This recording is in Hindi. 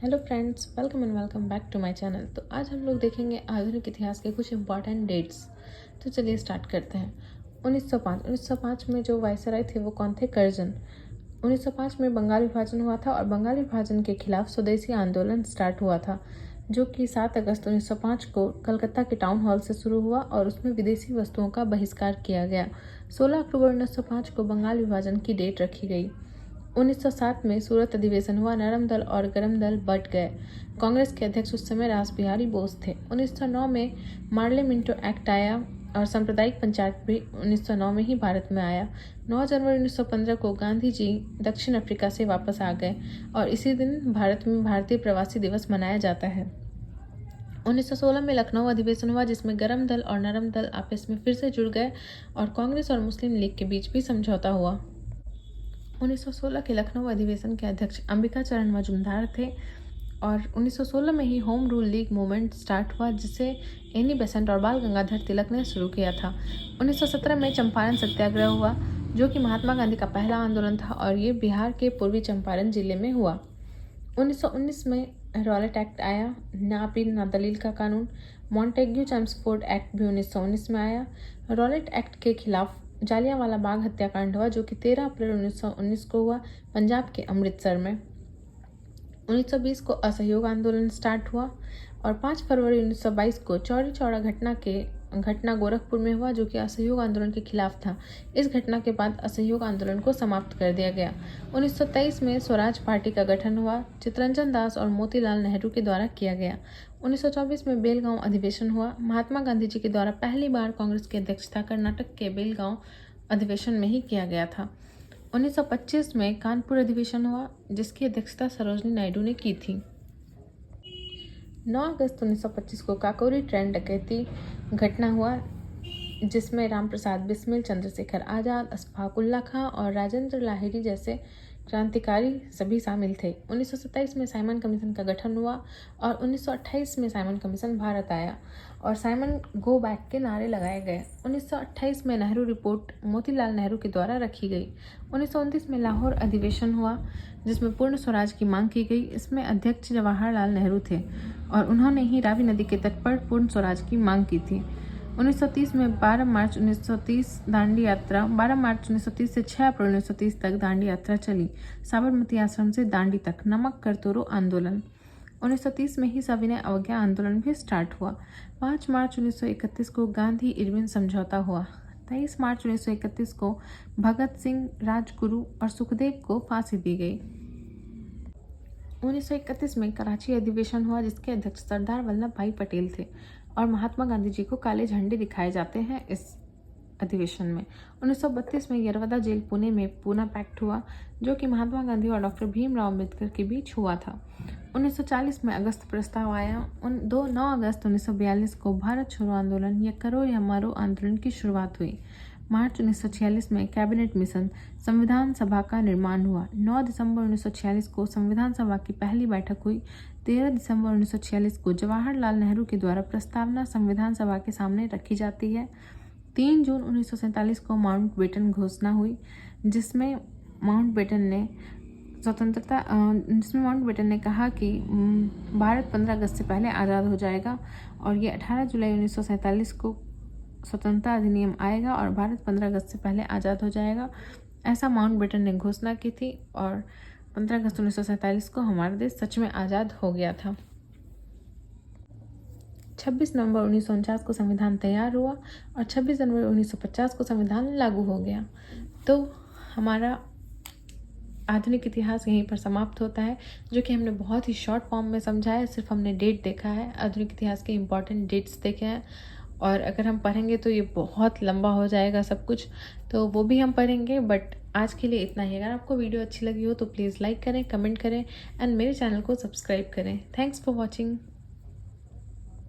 Hello friends, welcome and welcome back to my channel. तो आज हम लोग देखेंगे आधुनिक इतिहास के कुछ इंपॉर्टेंट डेट्स। तो चलिए स्टार्ट करते हैं। 1905 में जो वायसराय थे वो कौन थे? कर्जन। 1905 में बंगाल विभाजन हुआ था और बंगाल विभाजन के खिलाफ स्वदेशी आंदोलन स्टार्ट हुआ था, जो कि 7 अगस्त 1905 को कलकत्ता के टाउन हॉल से शुरू हुआ और उसमें विदेशी वस्तुओं का बहिष्कार किया गया। 16 अक्टूबर 1905 को बंगाल विभाजन की डेट रखी गई। 1907 में सूरत अधिवेशन हुआ। नरम दल और गरम दल बट गए। कांग्रेस के अध्यक्ष उस समय रास बिहारी बोस थे। 1909 में मार्ले मिंटो एक्ट आया और सांप्रदायिक पंचायत भी 1909 में ही भारत में आया। 9 जनवरी 1915 को गांधी जी दक्षिण अफ्रीका से वापस आ गए और इसी दिन भारत में भारतीय प्रवासी दिवस मनाया जाता है। 1916 में लखनऊ अधिवेशन हुआ, जिसमें गरम दल और नरम दल आपस में फिर से जुड़ गए और कांग्रेस और मुस्लिम लीग के बीच भी समझौता हुआ। 1916 के लखनऊ अधिवेशन के अध्यक्ष अंबिका चरण मजूमदार थे और 1916 में ही home rule league movement start हुआ, जिसे एनी बेसेंट और बाल गंगाधर तिलक ने शुरू किया था। 1917 में चंपारण सत्याग्रह हुआ, जो कि महात्मा गांधी का पहला आंदोलन था और ये बिहार के पूर्वी चंपारण जिले में हुआ। 1919 में रॉलेट एक्ट आया, ना अपील ना दलील का कानून। मॉन्टेग्यू चेम्सफोर्ड एक्ट भी 1919 में आया। रॉलेट एक्ट के खिलाफ जालियांवाला बाग हत्याकांड हुआ, जो कि 13 अप्रैल 1919 को हुआ पंजाब के अमृतसर में। 1920 को असहयोग आंदोलन स्टार्ट हुआ और 5 फरवरी 1922 को चौरी चौरा घटना गोरखपुर में हुआ, जो कि असहयोग आंदोलन के खिलाफ था। इस घटना के बाद असहयोग आंदोलन को समाप्त कर दिया गया। 1923 में स्वराज पार्टी का गठन हुआ, चित्तरंजन दास और मोतीलाल नेहरू के द्वारा किया गया। 1924 में बेलगांव अधिवेशन हुआ। महात्मा गांधी जी के द्वारा पहली बार कांग्रेस की अध्यक्षता कर्नाटक के बेलगांव अधिवेशन में ही किया गया था। 1925 में कानपुर अधिवेशन हुआ, जिसकी अध्यक्षता सरोजनी नायडू ने की थी। 9 अगस्त 1925 को काकोरी ट्रेन डकैती घटना हुआ, जिसमें रामप्रसाद बिस्मिल, चंद्रशेखर आजाद, अशफाक उल्लाह खां और राजेंद्र लाहिड़ी जैसे क्रांतिकारी सभी शामिल थे। 1927 में साइमन कमीशन का गठन हुआ और 1928 में साइमन कमीशन भारत आया और साइमन गो बैक के नारे लगाए गए। 1928 में नेहरू रिपोर्ट मोतीलाल नेहरू के द्वारा रखी गई। 1929 में लाहौर अधिवेशन हुआ, जिसमें पूर्ण स्वराज की मांग की गई। इसमें अध्यक्ष जवाहरलाल नेहरू थे और उन्होंने ही रावी नदी के तट पर पूर्ण स्वराज की मांग की थी। 1930 में 12 मार्च 1930 दांडी यात्रा 12 मार्च 1930 से 6 अप्रैल 1930 तक दांडी यात्रा चली, साबरमती आश्रम से दांडी तक। नमक कर तोड़ो आंदोलन। 1930 में ही सविनय अवज्ञा आंदोलन भी स्टार्ट हुआ। 5 मार्च 1931 को गांधी इरविन समझौता हुआ। 23 मार्च 1931 को भगत सिंह, राजगुरु और सुखदेव को फांसी दी गई। 1931 में कराची अधिवेशन हुआ, जिसके अध्यक्ष सरदार वल्लभ भाई पटेल थे और महात्मा गांधी जी को काले झंडे दिखाए जाते हैं इस अधिवेशन में। 1932 में यरवदा जेल पुणे में पूना पैक्ट हुआ, जो कि महात्मा गांधी और डॉक्टर भीमराव अम्बेडकर के बीच हुआ था। 1940 में अगस्त प्रस्ताव आया। 9 अगस्त 1942 को भारत छोड़ो आंदोलन या करो या मरो आंदोलन की शुरुआत हुई। मार्च 1946 में कैबिनेट मिशन संविधान सभा का निर्माण हुआ। 9 दिसंबर 1946 को संविधान सभा की पहली बैठक हुई। 13 दिसंबर 1946 को जवाहरलाल नेहरू के द्वारा प्रस्तावना संविधान सभा के सामने रखी जाती है। 3 जून 1947 को माउंटबेटन घोषणा हुई, जिसमें माउंटबेटन ने कहा कि भारत 15 अगस्त से पहले आज़ाद हो जाएगा और ये 18 जुलाई 1947 को स्वतंत्रता अधिनियम आएगा और भारत 15 अगस्त से पहले आज़ाद हो जाएगा। ऐसा माउंटबेटन ने घोषणा की थी और 15 अगस्त 1947 को हमारा देश सच में आज़ाद हो गया था। 26 नवंबर 1949 को संविधान तैयार हुआ और 26 जनवरी 1950 को संविधान लागू हो गया। तो हमारा आधुनिक इतिहास यहीं पर समाप्त होता है, जो कि हमने बहुत ही शॉर्ट फॉर्म में समझा है। सिर्फ हमने डेट देखा है, आधुनिक इतिहास के इम्पॉर्टेंट डेट्स देखे हैं और अगर हम पढ़ेंगे तो ये बहुत लंबा हो जाएगा सब कुछ, तो वो भी हम पढ़ेंगे। बट आज के लिए इतना ही। अगर आपको वीडियो अच्छी लगी हो तो प्लीज़ लाइक करें, कमेंट करें एंड मेरे चैनल को सब्सक्राइब करें। Thanks for watching.